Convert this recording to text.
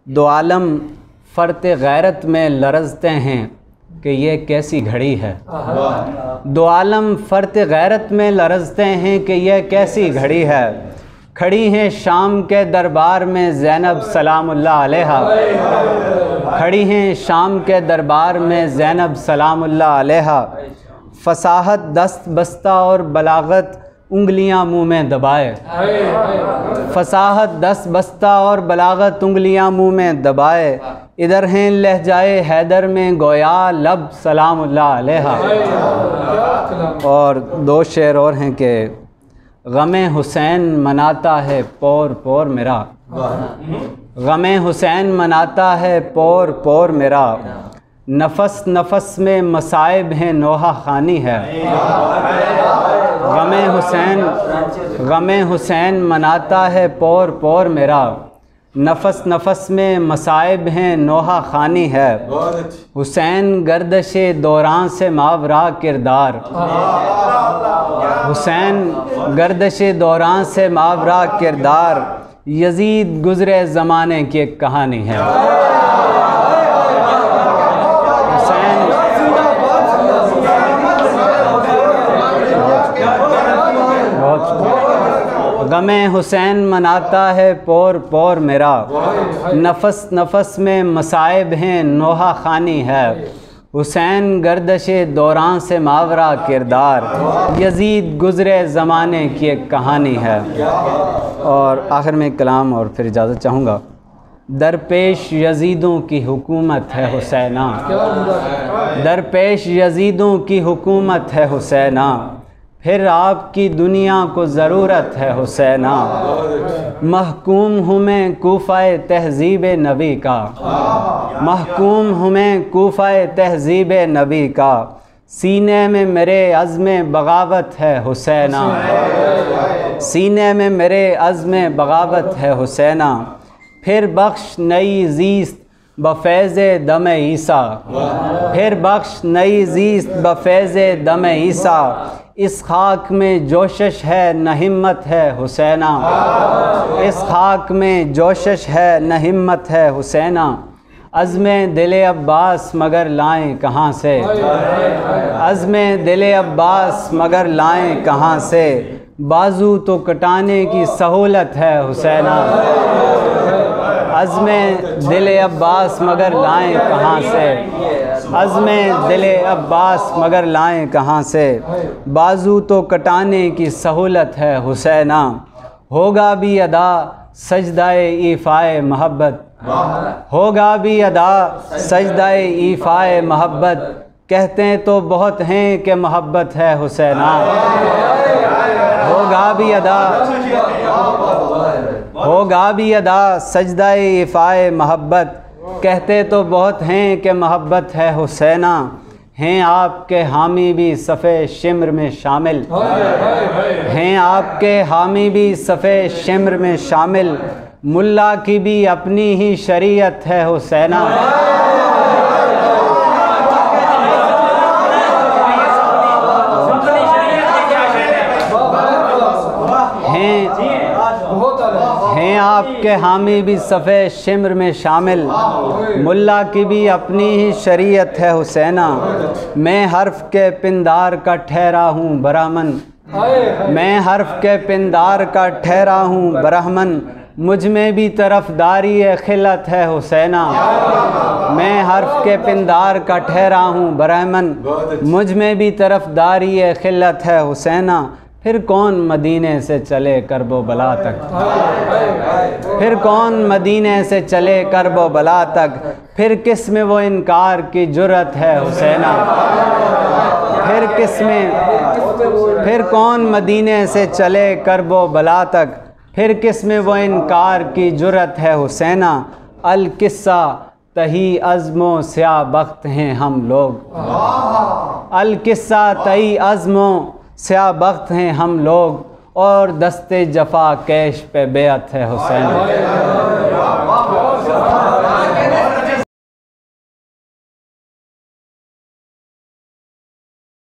दो आलम फ़र्त गैरत में लरज़ते हैं कि ये कैसी घड़ी है। दो आलम फ़र्त गैरत में लरज़ते हैं कि यह कैसी घड़ी है। खड़ी हैं शाम के दरबार में ज़ैनब सलामुल्लाह अलैहा। खड़ी हैं शाम के दरबार में ज़ैनब सलामुल्लाह अलैहा। फसाहत दस्त बस्ता और बलागत उंगलियां मुंह में दबाए। फसाहत दस्त बस्ता और बलागत उंगलियां मुंह में दबाए। इधर हैं लहजाए हैदर में गोया लब सलामुल्लाह अलैहा। और दो शेर और हैं कि गमे हुसैन मनाता है पौर पौर मेरा। गमे हुसैन मनाता है पौर पौर मेरा। नफस नफस में मसाइब हैं नोहा खानी है। गमे हुसैन मनाता है पौर पौर मेरा। नफस नफस में मसाइब हैं नोहा खानी है। हुसैन गर्दशे दौरान से मावरा किरदार। हुसैन गर्दशे दौरान से मावरा किरदार। यजीद गुज़रे ज़माने की एक कहानी है। गमे हुसैन मनाता है पौर पौर मेरा। नफस नफस में मसाइब हैं नोहा खानी है। हुसैन गर्दशे दौरान से मावरा किरदार। यजीद गुज़रे ज़माने की एक कहानी है। और आखिर में कलाम और फिर इजाज़त चाहूँगा। दरपेश यजीदों की हुकूमत है हुसैना। दरपेश यजीदों की हुकूमत है हुसैना। फिर आपकी दुनिया को ज़रूरत है हुसैना। महकूम हूँ मैं कूफ़ाए तहज़ीब नबी का। महकूम हूँ मैं कूफ़ाए तहज़ीब नबी का। सीने में मेरे अज़्म बगावत है हुसैना। सीने में मेरे अज़्म बगावत है हुसैना। फिर बख्श नई ज़ीस्त बफ़ैज़ दम ईसा। फिर बख्श नई ज़ीस्त बफ़ैज़ दम ईसा। इस खाक में जोशश है न हिम्मत है हुसैना। इस खाक में जोशश है न हिम्मत है हुसैना। अज़्म दिल अब्बास मगर लाएं कहाँ से। अज़्म दिल अब्बास मगर लाएं कहाँ से। बाजू तो कटाने की सहूलत है हुसैना। अज़्म दिल अब्बास मगर लाएं कहाँ से। अज़्म दिल अब्बास मगर लाएं कहाँ से। बाजू तो कटाने की सहूलत है हुसैना। होगा भी अदा सजदाए ईफ़ाए मोहब्बत। होगा भी अदा सजदाए ईफ़ाए मोहब्बत। कहते तो बहुत हैं कि मोहब्बत है हुसैना। होगा भी अदा होगा भी अदा सजदाए ईफ़ाए मोहब्बत। कहते तो बहुत हैं कि मोहब्बत है हुसैना। हैं आपके हामी भी सफ़े शिम्र में शामिल। हैं आपके हामी भी सफ़े शिम्र में शामिल। मुल्ला की भी अपनी ही शरीयत है हुसैना। हैं आपके हामी भी सफ़े शिम्र में शामिल। मुल्ला की भी अपनी ही शरीयत है हुसैना। मैं हर्फ के पिंदार का ठहरा हूँ ब्राह्मण। मैं हर्फ के पिंदार का ठहरा हूँ ब्राह्मण। मुझ में भी तरफदारी खिलत है हुसैना। मैं हर्फ के पिंदार का ठहरा हूँ ब्राह्मण। मुझ में भी तरफदारी खिलत है हुसैना। फिर कौन मदीने से चले करबो बला तक। फिर कौन मदीने से चले करबो बला तक। फिर किस में वो इनकार की जुर्रत है हुसैना। फिर कौन मदीने से चले करबो बला तक। फिर किस में वो इनकार की जुर्रत है हुसैना। अल किस्सा तही अज़्मो स्या बख्त हैं हम लोग। अल किस्सा तही अज़्मो स्या बख्त हैं हम लोग। और दस्ते जफा कैश पे बेअत है हुसैन।